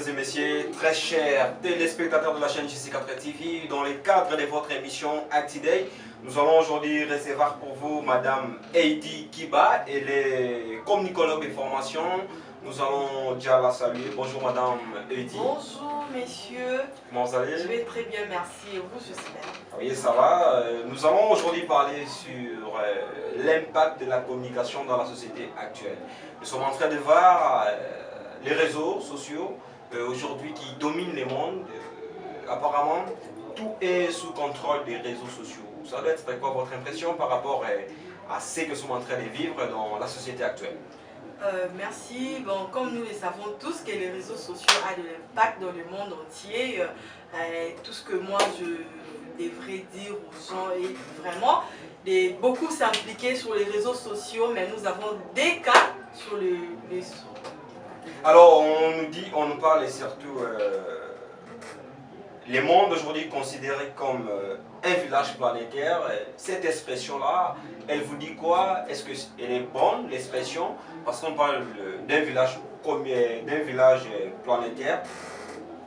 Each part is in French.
mesdames et messieurs, très chers téléspectateurs de la chaîne JC4 TV, dans le cadre de votre émission Actiday, nous allons aujourd'hui recevoir pour vous Madame Heidi Kiba, elle est communicologue de formation. Nous allons déjà la saluer. Bonjour Madame Heidi. Bonjour messieurs. Comment vous allez? Je vais très bien, merci. Et vous, j'espère? Oui, ça va. Nous allons aujourd'hui parler sur l'impact de la communication dans la société actuelle. Nous sommes en train de voir les réseaux sociaux aujourd'hui qui dominent le monde. Apparemment, tout est sous contrôle des réseaux sociaux. Ça doit être quoi votre impression par rapport à ce que nous sommes en train de vivre dans la société actuelle? Merci. Bon, comme nous le savons tous que les réseaux sociaux ont de l'impact dans le monde entier, tout ce que moi je devrais dire aux gens est vraiment beaucoup s'impliquer sur les réseaux sociaux, mais nous avons des cas sur les Alors on nous parle et surtout le monde aujourd'hui considéré comme un village planétaire. Cette expression-là, elle vous dit quoi? Est-ce qu'elle est bonne, l'expression? Parce qu'on parle d'un village planétaire.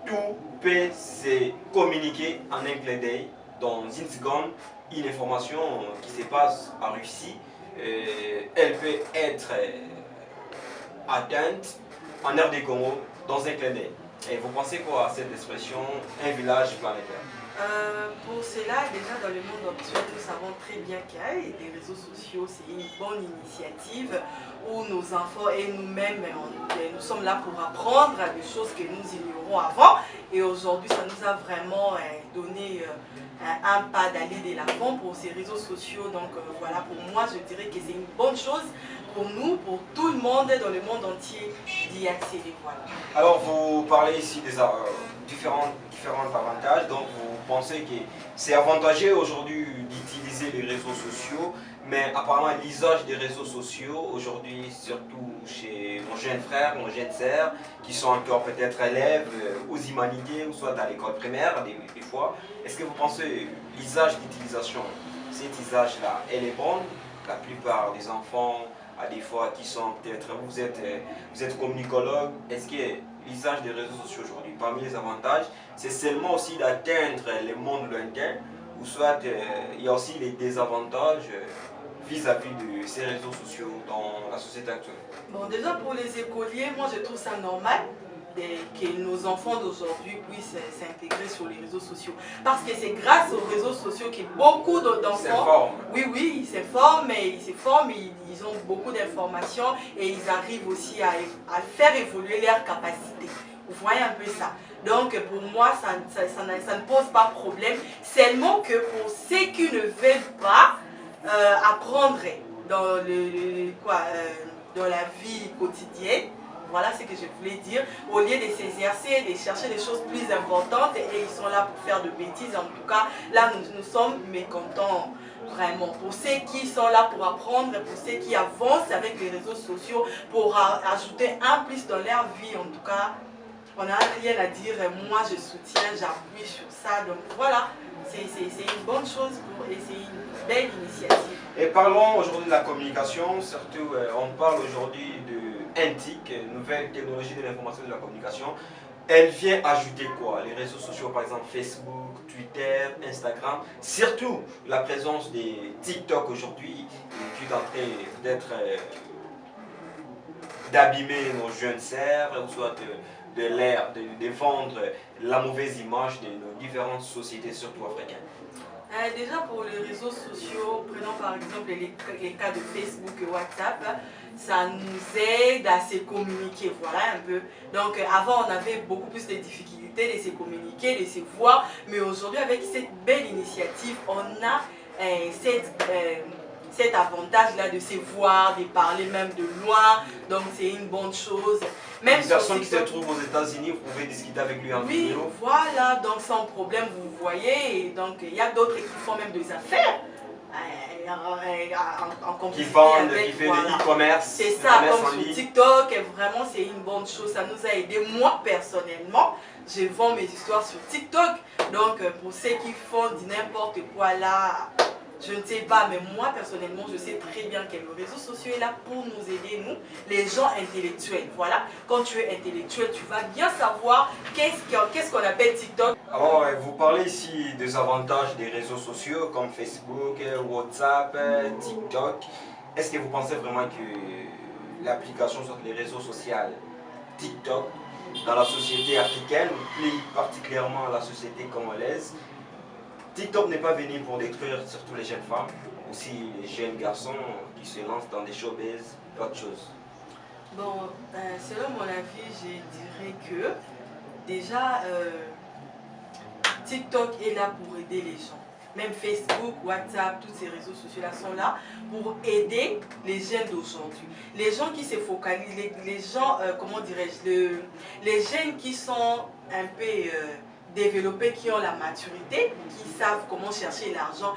Tout peut se communiquer en un clin d'œil. Dans une seconde, une information qui se passe en Russie, elle peut être atteinte en aire des Congo dans un clin d'œil. Et vous pensez quoi à cette expression, un village planétaire? Pour cela, déjà dans le monde actuel, nous savons très bien qu'il y a des réseaux sociaux, c'est une bonne initiative où nos enfants et nous-mêmes, nous sommes là pour apprendre des choses que nous ignorons avant. Et aujourd'hui, ça nous a vraiment donné un pas d'aller de l'avant pour ces réseaux sociaux. Donc voilà, pour moi, je dirais que c'est une bonne chose pour nous, pour tout le monde, dans le monde entier, d'y accéder. Voilà. Alors, vous parlez ici des différents avantages, donc vous pensez que c'est avantageux aujourd'hui d'utiliser les réseaux sociaux, mais apparemment l'usage des réseaux sociaux aujourd'hui, surtout chez nos jeunes frères, nos jeunes sœurs, qui sont encore peut-être élèves aux humanités ou soit dans l'école primaire des fois, est-ce que vous pensez l'usage d'utilisation, cet usage-là, elle est bonne? La plupart des enfants, à des fois qui sont peut-être, vous êtes communicologue, est-ce que l'usage des réseaux sociaux aujourd'hui, parmi les avantages, c'est seulement aussi d'atteindre le monde lointain, ou soit il y a aussi les désavantages vis-à-vis de ces réseaux sociaux dans la société actuelle? Bon, déjà pour les écoliers, moi je trouve ça normal que nos enfants d'aujourd'hui puissent s'intégrer sur les réseaux sociaux. Parce que c'est grâce aux réseaux sociaux que beaucoup d'enfants, oui, ils s'informent, ils ont beaucoup d'informations et ils arrivent aussi à faire évoluer leurs capacités. Vous voyez un peu ça. Donc pour moi, ça ne pose pas de problème. Seulement que pour ceux qui ne veulent pas apprendre dans, dans la vie quotidienne, voilà ce que je voulais dire. Au lieu de s'exercer, de chercher des choses plus importantes, et ils sont là pour faire de bêtises. En tout cas, là, nous sommes mécontents vraiment. Pour ceux qui sont là pour apprendre, pour ceux qui avancent avec les réseaux sociaux, pour ajouter un plus dans leur vie, en tout cas, on n'a rien à dire. Moi, je soutiens, j'appuie sur ça. Donc voilà, c'est une bonne chose et c'est une belle initiative. Et parlons aujourd'hui de la communication, surtout on parle aujourd'hui de NTIC, nouvelle technologie de l'information et de la communication. Elle vient ajouter quoi? Les réseaux sociaux, par exemple Facebook, Twitter, Instagram, surtout la présence des TikTok aujourd'hui, qui est en train d'être d'abîmer nos jeunes sœurs, ou soit de vendre la mauvaise image de nos différentes sociétés, surtout africaines. Déjà pour les réseaux sociaux, prenons par exemple les cas de Facebook et WhatsApp, ça nous aide à se communiquer, voilà un peu. Donc avant on avait beaucoup plus de difficultés de se communiquer, de se voir, mais aujourd'hui avec cette belle initiative, on a cet avantage-là de se voir, de parler même de loin, donc c'est une bonne chose. Même une personne qui se trouve aux États-Unis, vous pouvez discuter avec lui en vidéo. Oui, voilà, donc sans problème, vous voyez, et donc il y a d'autres qui font même des affaires. Qui vendent, qui fait de l'e-commerce. C'est ça, comme sur TikTok, et vraiment c'est une bonne chose, ça nous a aidé. Moi personnellement, je vends mes histoires sur TikTok, donc pour ceux qui font n'importe quoi là, Je ne sais pas, mais moi personnellement, je sais très bien que le réseau social est là pour nous aider, nous, les gens intellectuels. Voilà, quand tu es intellectuel, tu vas bien savoir qu'est-ce qu'on appelle TikTok. Alors, vous parlez ici des avantages des réseaux sociaux comme Facebook, WhatsApp, TikTok. Est-ce que vous pensez vraiment que l'application sur les réseaux sociaux, TikTok, dans la société africaine, ou plus particulièrement la société congolaise, TikTok n'est pas venu pour détruire surtout les jeunes femmes, aussi les jeunes garçons qui se lancent dans des showbiz, autre chose? Bon, selon mon avis, je dirais que déjà, TikTok est là pour aider les gens. Même Facebook, WhatsApp, tous ces réseaux sociaux-là sont là pour aider les jeunes d'aujourd'hui. Les gens qui se focalisent, les gens, comment dirais-je, les jeunes qui sont un peu développés, qui ont la maturité, qui savent comment chercher l'argent,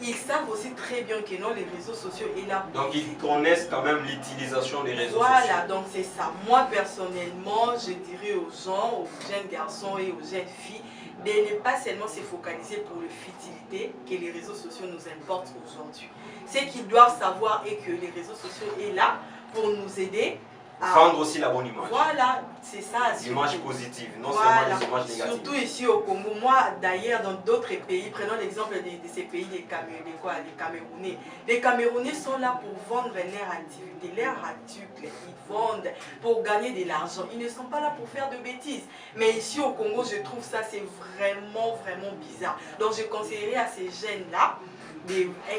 ils savent aussi très bien que non, les réseaux sociaux est là. Donc ils connaissent quand même l'utilisation des réseaux sociaux. Voilà, donc c'est ça. Moi personnellement, je dirais aux gens, aux jeunes garçons et aux jeunes filles, de ne pas seulement se focaliser pour le futilité que les réseaux sociaux nous importent aujourd'hui. Ce qu'ils doivent savoir est que les réseaux sociaux est là pour nous aider à rendre aussi la bonne image. Voilà, c'est ça. L'image positive, non voilà, seulement les images négatives. Surtout ici au Congo. Moi, d'ailleurs, dans d'autres pays, prenons l'exemple de ces pays, les Camerounais. Les Camerounais sont là pour vendre leur activité, leurs articles. Ils vendent pour gagner de l'argent. Ils ne sont pas là pour faire de bêtises. Mais ici au Congo, je trouve ça, c'est vraiment, vraiment bizarre. Donc, je conseillerais à ces jeunes-là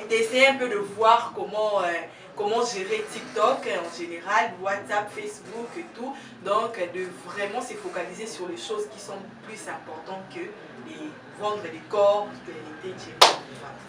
d'essayer un peu de voir comment gérer TikTok en général, WhatsApp, Facebook et tout. Donc, de vraiment se focaliser sur les choses qui sont plus importantes que vendre des corps,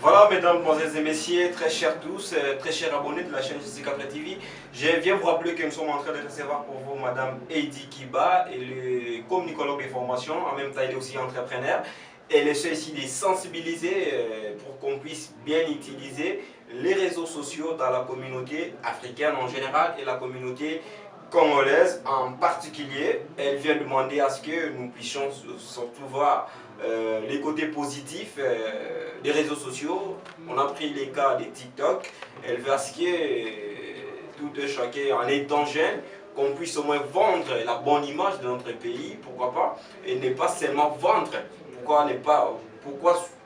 Voilà, mesdames, mesdemoiselles et messieurs, très chers tous, très chers abonnés de la chaîne Jessica TV. Je viens vous rappeler que nous sommes en train de recevoir pour vous Madame Heidi Kiba, et le communicologue de formation, en même temps il est aussi entrepreneur. Elle essaie ici de sensibiliser pour qu'on puisse bien utiliser les réseaux sociaux dans la communauté africaine en général et la communauté congolaise en particulier. Elle vient demander à ce que nous puissions surtout voir les côtés positifs des réseaux sociaux. On a pris les cas de TikTok. Elle veut à ce que tout un chacun, en étant jeune, qu'on puisse au moins vendre la bonne image de notre pays, pourquoi pas, et ne pas seulement vendre. Pourquoi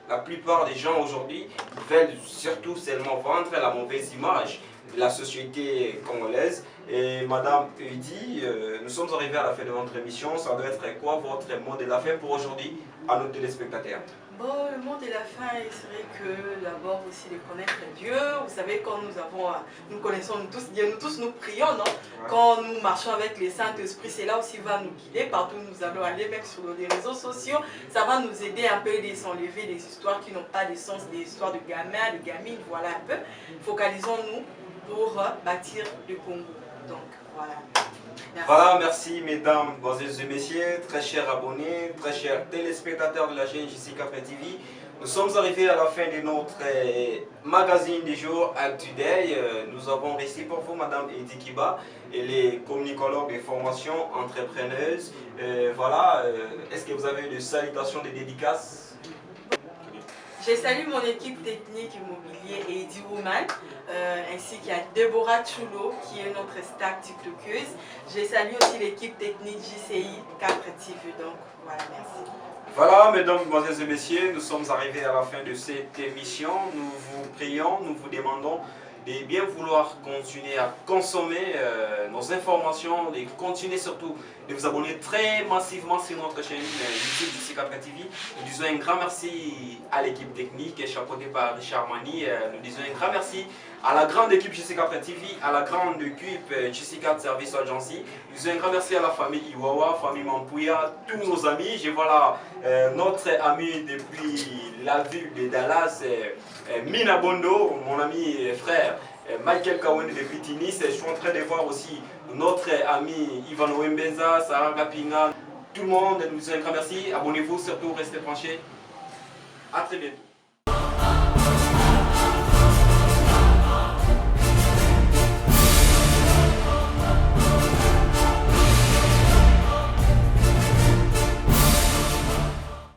la plupart des gens aujourd'hui veulent surtout seulement vendre la mauvaise image de la société congolaise? Et Madame Heidi, nous sommes arrivés à la fin de notre émission. Ça doit être quoi votre mot de la fin pour aujourd'hui à nos téléspectateurs? Bon, le mot de la fin serait que d'abord aussi de connaître Dieu. Vous savez, quand nous connaissons tous Dieu, nous tous nous prions, non? Ouais. Quand nous marchons avec les Saint-Esprit, c'est là aussi va nous guider. Partout où nous allons aller, même sur les réseaux sociaux, ça va nous aider un peu à s'enlever des histoires qui n'ont pas de sens, des histoires de gamins, de gamines, voilà un peu. Focalisons-nous pour bâtir le Congo. Donc, voilà. Merci. Voilà, merci mesdames, mesdemoiselles et messieurs, très chers abonnés, très chers téléspectateurs de la chaîne Jessica TV. Nous sommes arrivés à la fin de notre magazine du jour Actu Day. Nous avons reçu pour vous Madame Heidi Kiba, elle est communicologue de formation, entrepreneuse. Voilà, est-ce que vous avez des salutations, des dédicaces? Je salue mon équipe technique immobilier Heidi Woman, ainsi qu'il y a Deborah Chulo qui est notre star tiktokeuse. Je salue aussi l'équipe technique JCI 4 TV. Donc voilà, merci. Voilà, mesdames, mesdemoiselles et messieurs, nous sommes arrivés à la fin de cette émission. Nous vous prions, nous vous demandons de bien vouloir continuer à consommer nos informations, de continuer surtout de vous abonner très massivement sur notre chaîne YouTube Jessica TV. Nous disons un grand merci à l'équipe technique chapeautée par Richard Mani. Nous disons un grand merci à la grande équipe Jessica TV, à la grande équipe Jessica Service Agency. Nous disons un grand merci à la famille Iwawa, famille Mampouya, tous nos amis. Je vois là notre ami depuis la ville de Dallas, Mina Bondo, mon ami et frère. Michael Kawen depuis Tunis. Je suis en train de voir aussi notre ami Ivan Wembenza, Sarah Kapinga, tout le monde. Nous disons un grand merci. Abonnez-vous, surtout restez branchés. À très bientôt.